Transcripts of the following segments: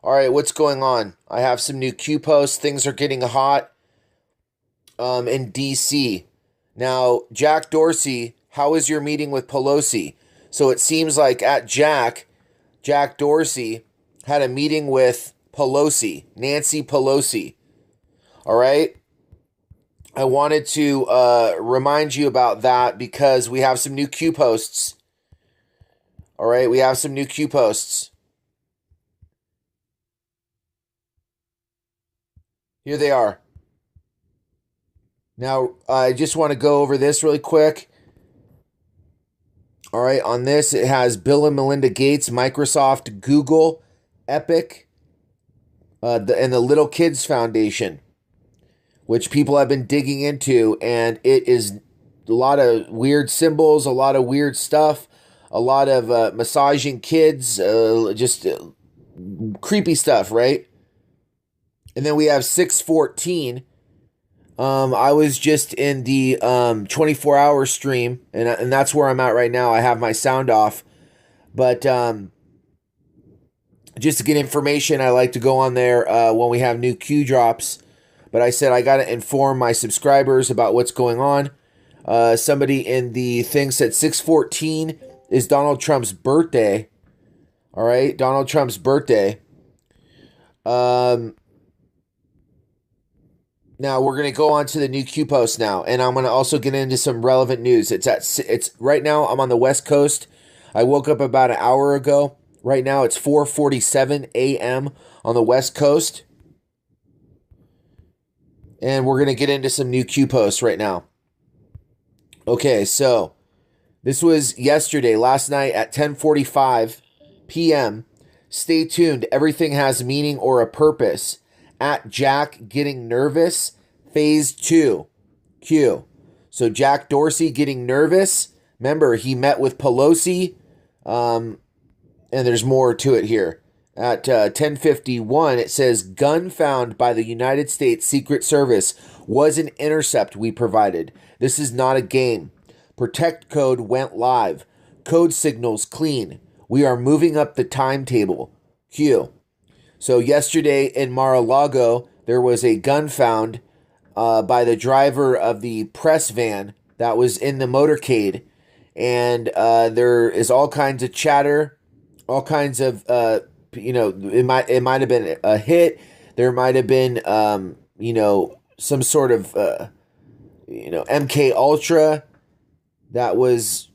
All right, what's going on? I have some new Q posts. Things are getting hot in DC. Now, Jack Dorsey, how was your meeting with Pelosi? So it seems like at Jack Dorsey had a meeting with Pelosi, Nancy Pelosi. All right. I wanted to remind you about that because we have some new Q posts. All right, we have some new Q posts. Here they are. Now, I just want to go over this really quick. All right, on this, it has Bill and Melinda Gates, Microsoft, Google, Epic, and the Little Kids Foundation, which people have been digging into, and it is a lot of weird symbols, a lot of weird stuff, a lot of massaging kids, just creepy stuff, right? And then we have 614. I was just in the 24-hour stream, and that's where I'm at right now. I have my sound off. But just to get information, I like to go on there when we have new Q drops. But I said I got to inform my subscribers about what's going on. Somebody in the thing said 614 is Donald Trump's birthday. All right, Donald Trump's birthday. Now we're gonna go on to the new Q post now, and I'm gonna also get into some relevant news. It's right now. I'm on the West Coast. I woke up about an hour ago. Right now it's 4:47 a.m. on the West Coast, and we're gonna get into some new Q posts right now. Okay, so this was yesterday, last night at 10:45 p.m. Stay tuned. Everything has meaning or a purpose. At Jack getting nervous, phase 2, Q. So Jack Dorsey getting nervous. Remember, he met with Pelosi, and there's more to it here. At 10:51, it says, gun found by the United States Secret Service was an intercept we provided. This is not a game. Protect code went live. Code signals clean. We are moving up the timetable. Q. So yesterday in Mar-a-Lago, there was a gun found by the driver of the press van that was in the motorcade. And there is all kinds of chatter, all kinds of, it might have been a hit. There might have been, some sort of, MK Ultra that was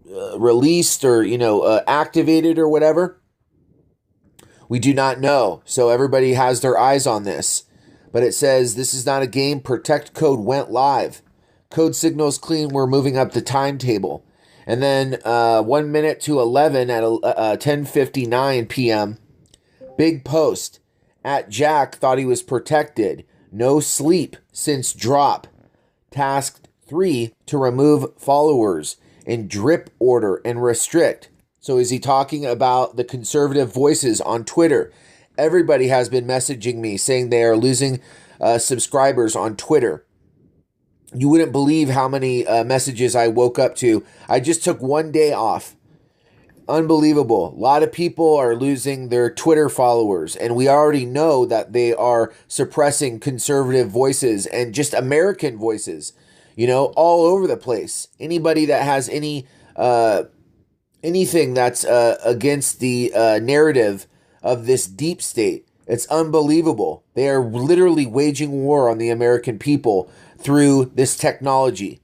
released or, activated or whatever. We do not know, so everybody has their eyes on this. But it says, this is not a game. Protect code went live. Code signals clean. We're moving up the timetable. And then 1 minute to 11 at 10:59 p.m. Big post. At Jack thought he was protected. No sleep since drop. Tasked 3 to remove followers in drip order and restrict. So is he talking about the conservative voices on Twitter? Everybody has been messaging me saying they are losing subscribers on Twitter. You wouldn't believe how many messages I woke up to. I just took 1 day off. Unbelievable. A lot of people are losing their Twitter followers, and we already know that they are suppressing conservative voices and just American voices, all over the place. Anybody that has anything that's against the narrative of this deep state. It's unbelievable. They are literally waging war on the American people through this technology.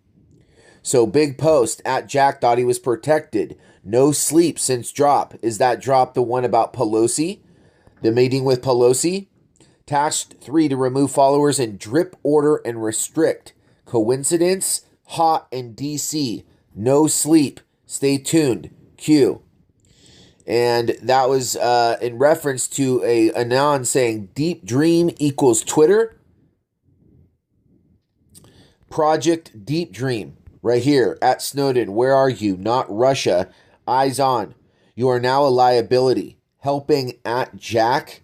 So big post at Jack thought he was protected. No sleep since drop. Is that drop the one about Pelosi? The meeting with Pelosi? Tasked 3 to remove followers in drip order and restrict. Coincidence? Hot in DC. No sleep. Stay tuned. Q. And that was in reference to a Anon saying Deep Dream equals Twitter. Project Deep Dream. Right here at Snowden. Where are you? Not Russia. Eyes on. You are now a liability. Helping at Jack.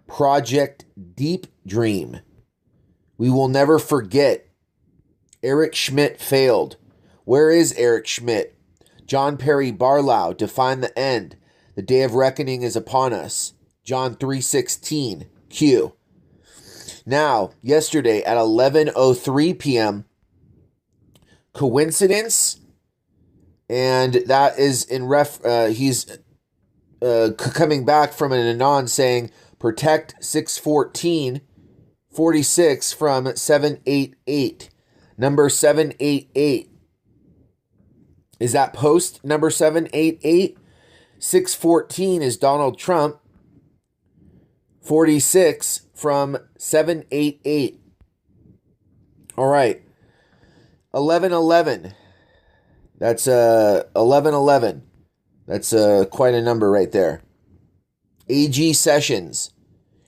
Project Deep Dream. We will never forget. Eric Schmidt failed. Where is Eric Schmidt? John Perry Barlow, define the end. The day of reckoning is upon us. John 3:16, Q. Now, yesterday at 11:03 p.m., coincidence? And that is in he's coming back from an anon saying, protect 614-46 from 788. Number 788. Is that post number 788? 614 is Donald Trump. 46 from 788. All right. 1111. That's 1111. That's quite a number right there. AG Sessions.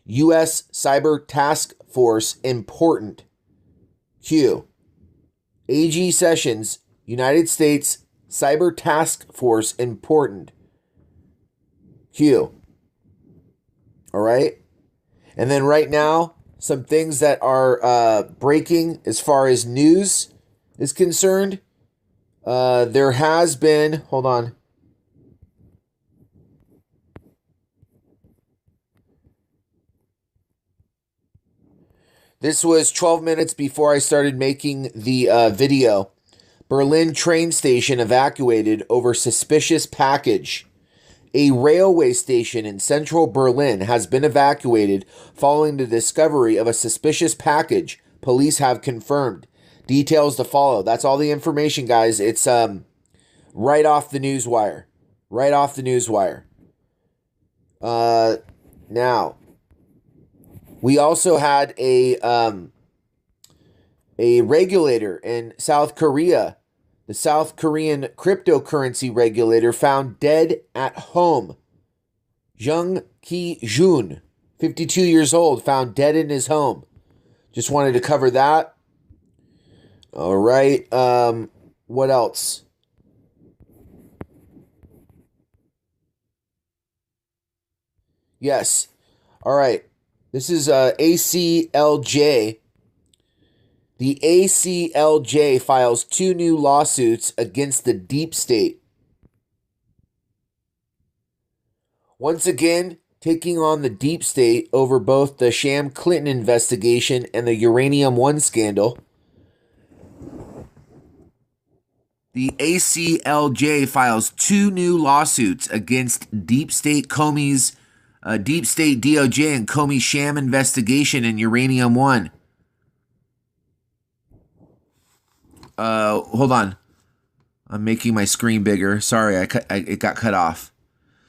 U.S. Cyber Task Force important. Q. AG Sessions. United States Cyber Task Force important. Q. All right. And then right now, some things that are breaking as far as news is concerned. There has been, hold on. This was 12 minutes before I started making the video. Berlin train station evacuated over suspicious package. A railway station in central Berlin has been evacuated following the discovery of a suspicious package, police have confirmed. Details to follow. That's all the information, guys. It's right off the news wire. Right off the news wire. Now, we also had a regulator in South Korea. The South Korean cryptocurrency regulator found dead at home. Jung Ki-jun, 52 years old, found dead in his home. Just wanted to cover that. All right. What else? Yes. All right. This is ACLJ. The ACLJ files 2 new lawsuits against the deep state. Once again, taking on the deep state over both the sham Clinton investigation and the Uranium-1 scandal. The ACLJ files 2 new lawsuits against Deep State Comey's Deep State DOJ and Comey sham investigation in Uranium-1. Hold on. I'm making my screen bigger. Sorry, it got cut off.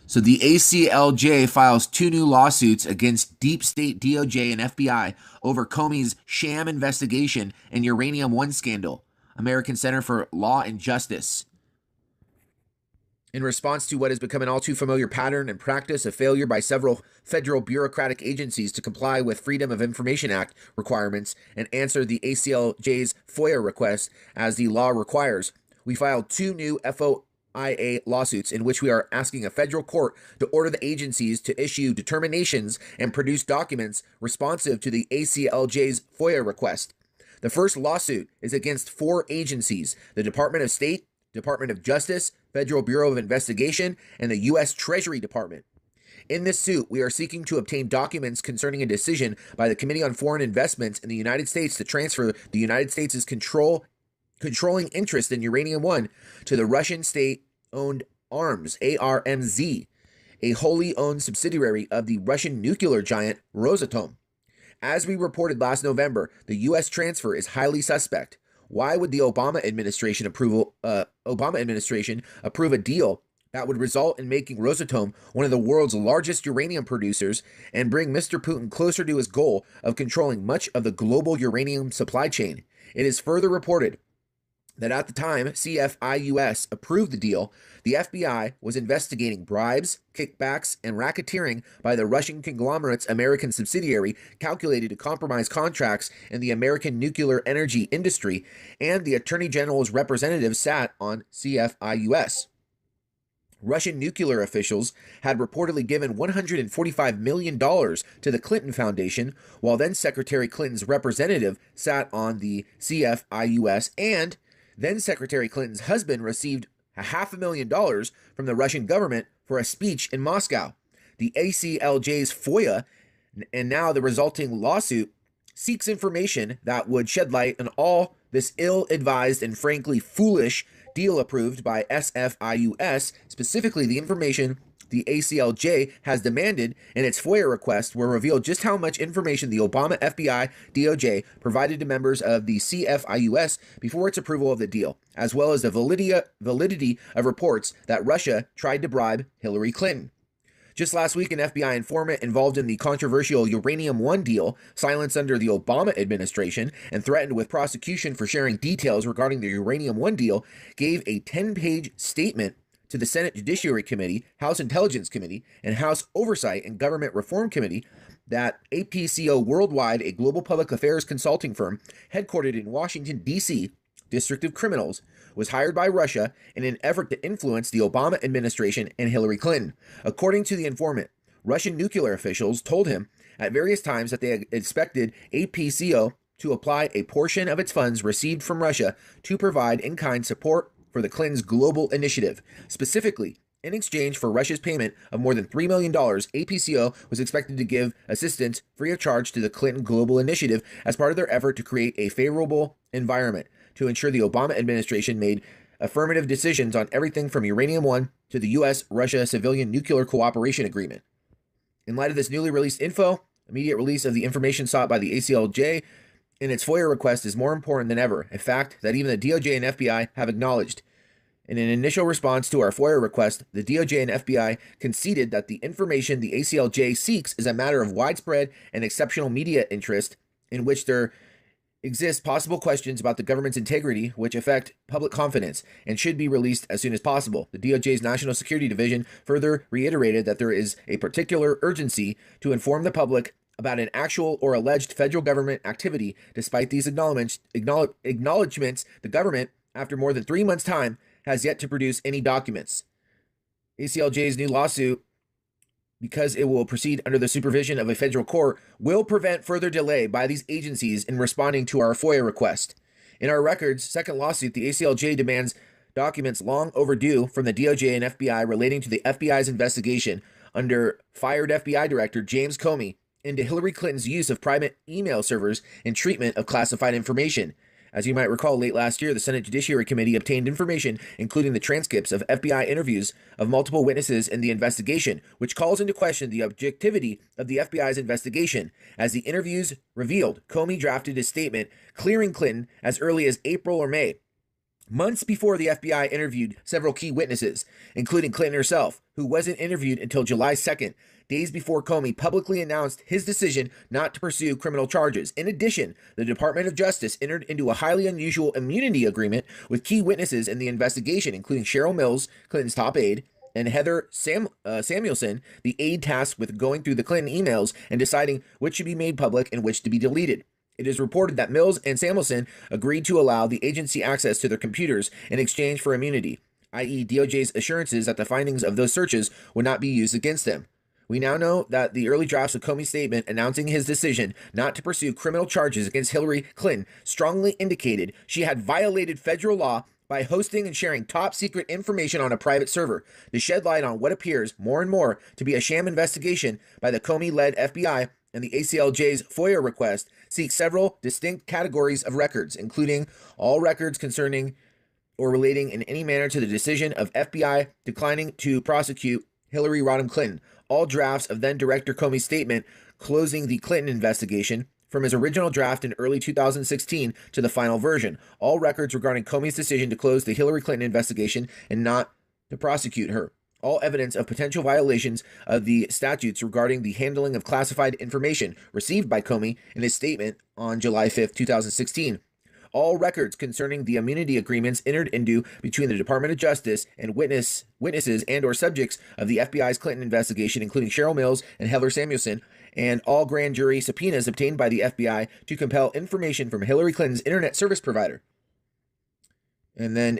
So the ACLJ files 2 new lawsuits against Deep State DOJ and FBI over Comey's sham investigation and Uranium-1 scandal. American Center for Law and Justice. In response to what has become an all too familiar pattern and practice of failure by several federal bureaucratic agencies to comply with Freedom of Information Act requirements and answer the ACLJ's FOIA request as the law requires, we filed 2 new FOIA lawsuits in which we are asking a federal court to order the agencies to issue determinations and produce documents responsive to the ACLJ's FOIA request. The first lawsuit is against 4 agencies: the Department of State, Department of Justice, Federal Bureau of Investigation, and the U.S. Treasury Department. In this suit, we are seeking to obtain documents concerning a decision by the Committee on Foreign Investments in the United States to transfer the United States' controlling interest in Uranium-1 to the Russian state-owned ARMS, ARMZ, a wholly owned subsidiary of the Russian nuclear giant Rosatom. As we reported last November, the U.S. transfer is highly suspect. Why would the Obama administration approve a deal that would result in making Rosatom one of the world's largest uranium producers and bring Mr. Putin closer to his goal of controlling much of the global uranium supply chain? It is further reported that at the time CFIUS approved the deal, the FBI was investigating bribes, kickbacks, and racketeering by the Russian conglomerate's American subsidiary calculated to compromise contracts in the American nuclear energy industry, and the Attorney General's representative sat on CFIUS. Russian nuclear officials had reportedly given $145 million to the Clinton Foundation, while then Secretary Clinton's representative sat on the CFIUS, and then Secretary Clinton's husband received $500,000 from the Russian government for a speech in Moscow. The ACLJ's FOIA and now the resulting lawsuit seeks information that would shed light on all this ill-advised and frankly foolish deal approved by SFIUS, specifically the information the ACLJ has demanded in its FOIA request will reveal just how much information the Obama FBI DOJ provided to members of the CFIUS before its approval of the deal, as well as the validity of reports that Russia tried to bribe Hillary Clinton. Just last week, an FBI informant involved in the controversial Uranium-1 deal, silenced under the Obama administration and threatened with prosecution for sharing details regarding the Uranium-1 deal, gave a 10-page statement to the Senate Judiciary Committee, House Intelligence Committee, and House Oversight and Government Reform Committee that APCO Worldwide, a global public affairs consulting firm headquartered in Washington, D.C., District of Criminals, was hired by Russia in an effort to influence the Obama administration and Hillary Clinton. According to the informant, Russian nuclear officials told him at various times that they had expected APCO to apply a portion of its funds received from Russia to provide in-kind support for the Clintons' global initiative. Specifically, in exchange for Russia's payment of more than $3 million, APCO was expected to give assistance free of charge to the Clinton Global Initiative as part of their effort to create a favorable environment to ensure the Obama administration made affirmative decisions on everything from Uranium-1 to the U.S.-Russia Civilian Nuclear Cooperation Agreement. In light of this newly released info, immediate release of the information sought by the ACLJ in its FOIA request is more important than ever, a fact that even the DOJ and FBI have acknowledged. In an initial response to our FOIA request, the DOJ and FBI conceded that the information the ACLJ seeks is a matter of widespread and exceptional media interest in which there exist possible questions about the government's integrity which affect public confidence and should be released as soon as possible. The DOJ's National Security Division further reiterated that there is a particular urgency to inform the public about an actual or alleged federal government activity. Despite these acknowledgments, the government, after more than 3 months' time, has yet to produce any documents. ACLJ's new lawsuit, because it will proceed under the supervision of a federal court, will prevent further delay by these agencies in responding to our FOIA request. In our record's second lawsuit, the ACLJ demands documents long overdue from the DOJ and FBI relating to the FBI's investigation under fired FBI Director James Comey into Hillary Clinton's use of private email servers and treatment of classified information. As you might recall, late last year, the Senate Judiciary Committee obtained information, including the transcripts of FBI interviews of multiple witnesses in the investigation, which calls into question the objectivity of the FBI's investigation. As the interviews revealed, Comey drafted a statement clearing Clinton as early as April or May, months before the FBI interviewed several key witnesses, including Clinton herself, who wasn't interviewed until July 2nd, days before Comey publicly announced his decision not to pursue criminal charges. In addition, the Department of Justice entered into a highly unusual immunity agreement with key witnesses in the investigation, including Cheryl Mills, Clinton's top aide, and Heather Samuelson, the aide tasked with going through the Clinton emails and deciding which should be made public and which to be deleted. It is reported that Mills and Samuelson agreed to allow the agency access to their computers in exchange for immunity, i.e. DOJ's assurances that the findings of those searches would not be used against them. We now know that the early drafts of Comey's statement announcing his decision not to pursue criminal charges against Hillary Clinton strongly indicated she had violated federal law by hosting and sharing top-secret information on a private server to shed light on what appears more and more to be a sham investigation by the Comey-led FBI. And the ACLJ's FOIA request seeks several distinct categories of records, including all records concerning or relating in any manner to the decision of FBI declining to prosecute Hillary Rodham Clinton, all drafts of then-Director Comey's statement closing the Clinton investigation from his original draft in early 2016 to the final version, all records regarding Comey's decision to close the Hillary Clinton investigation and not to prosecute her, all evidence of potential violations of the statutes regarding the handling of classified information received by Comey in his statement on July 5, 2016. All records concerning the immunity agreements entered into between the Department of Justice and witnesses and or subjects of the FBI's Clinton investigation, including Cheryl Mills and Heather Samuelson, and all grand jury subpoenas obtained by the FBI to compel information from Hillary Clinton's internet service provider. And then,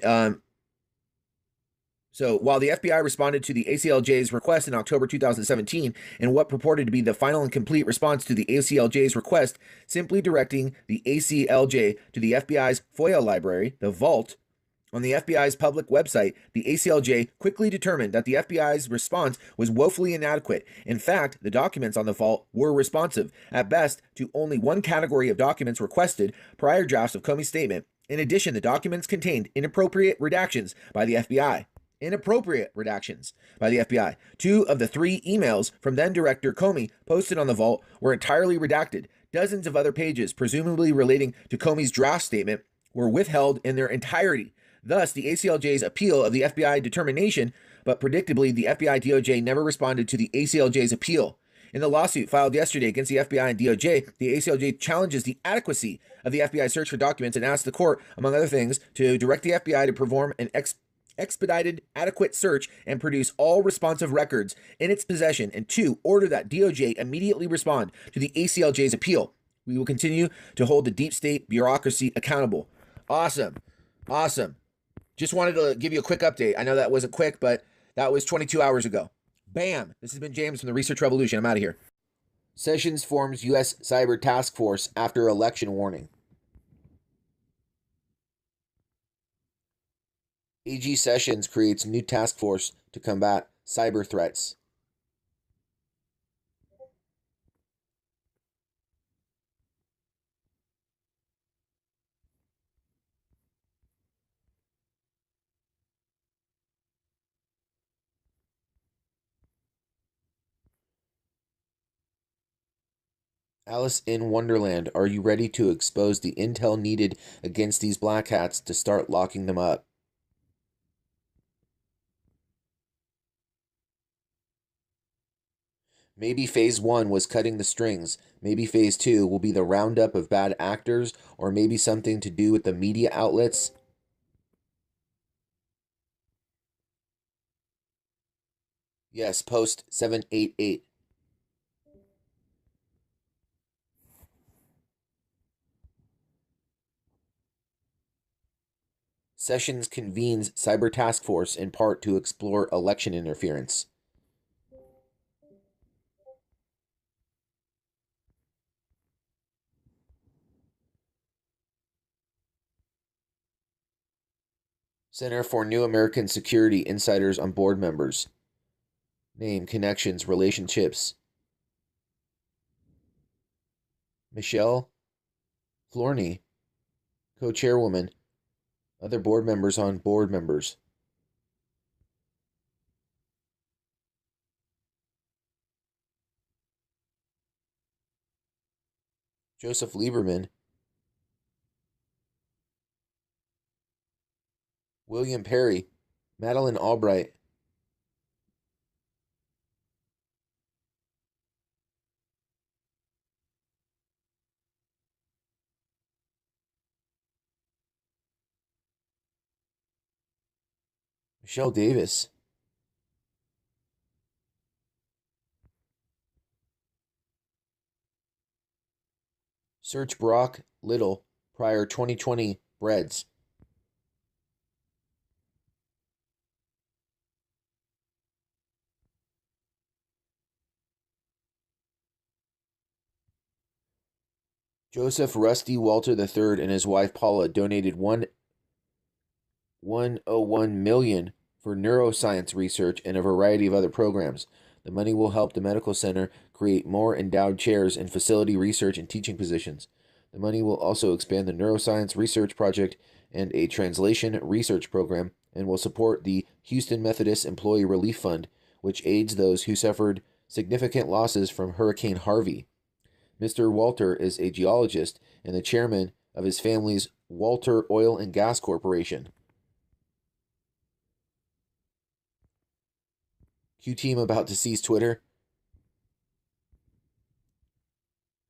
so while the FBI responded to the ACLJ's request in October 2017 in what purported to be the final and complete response to the ACLJ's request, simply directing the ACLJ to the FBI's FOIA library, the Vault, On the FBI's public website, the ACLJ quickly determined that the FBI's response was woefully inadequate. In fact, the documents on the vault were responsive, at best, to only one category of documents requested, prior drafts of Comey's statement. In addition, the documents contained inappropriate redactions by the FBI. Inappropriate redactions by the FBI. 2 of the 3 emails from then Director Comey posted on the vault were entirely redacted. Dozens of other pages, presumably relating to Comey's draft statement, were withheld in their entirety. Thus, the ACLJ's appeal of the FBI determination, but predictably, the FBI DOJ never responded to the ACLJ's appeal. In the lawsuit filed yesterday against the FBI and DOJ, the ACLJ challenges the adequacy of the FBI search for documents and asks the court, among other things, to direct the FBI to perform an expedited, adequate search and produce all responsive records in its possession, and 2, order that DOJ immediately respond to the ACLJ's appeal. We will continue to hold the deep state bureaucracy accountable. Awesome. Awesome. Just wanted to give you a quick update. I know that wasn't quick, but that was 22 hours ago. Bam. This has been James from the Research Revolution. I'm out of here. Sessions forms U.S. Cyber Task Force after election warning. AG Sessions creates new task force to combat cyber threats. Alice in Wonderland, are you ready to expose the intel needed against these black hats to start locking them up? Maybe phase 1 was cutting the strings. Maybe phase 2 will be the roundup of bad actors, or maybe something to do with the media outlets. Yes, post 788. Sessions convenes Cyber Task Force in part to explore election interference. Center for New American Security Insiders on board members. Name, connections, relationships. Michelle Florney, co-chairwoman. Other board members on board members. Joseph Lieberman. William Perry. Madeleine Albright. Michelle Davis. Search Brock Little, prior 2020 Breads. Joseph Rusty Walter III and his wife Paula donated $101 million for neuroscience research and a variety of other programs. The money will help the medical center create more endowed chairs in facility research and teaching positions. The money will also expand the neuroscience research project and a translation research program, and will support the Houston Methodist Employee Relief Fund, which aids those who suffered significant losses from Hurricane Harvey. Mr. Walter is a geologist and the chairman of his family's Walter Oil and Gas Corporation. Q team about to seize Twitter.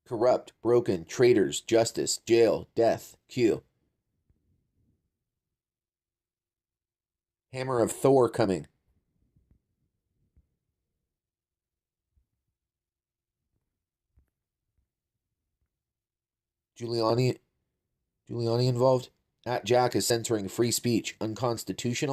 Corrupt, broken, traitors, justice, jail, death, Q. Hammer of Thor coming. Giuliani involved? At Jack is censoring free speech. Unconstitutional.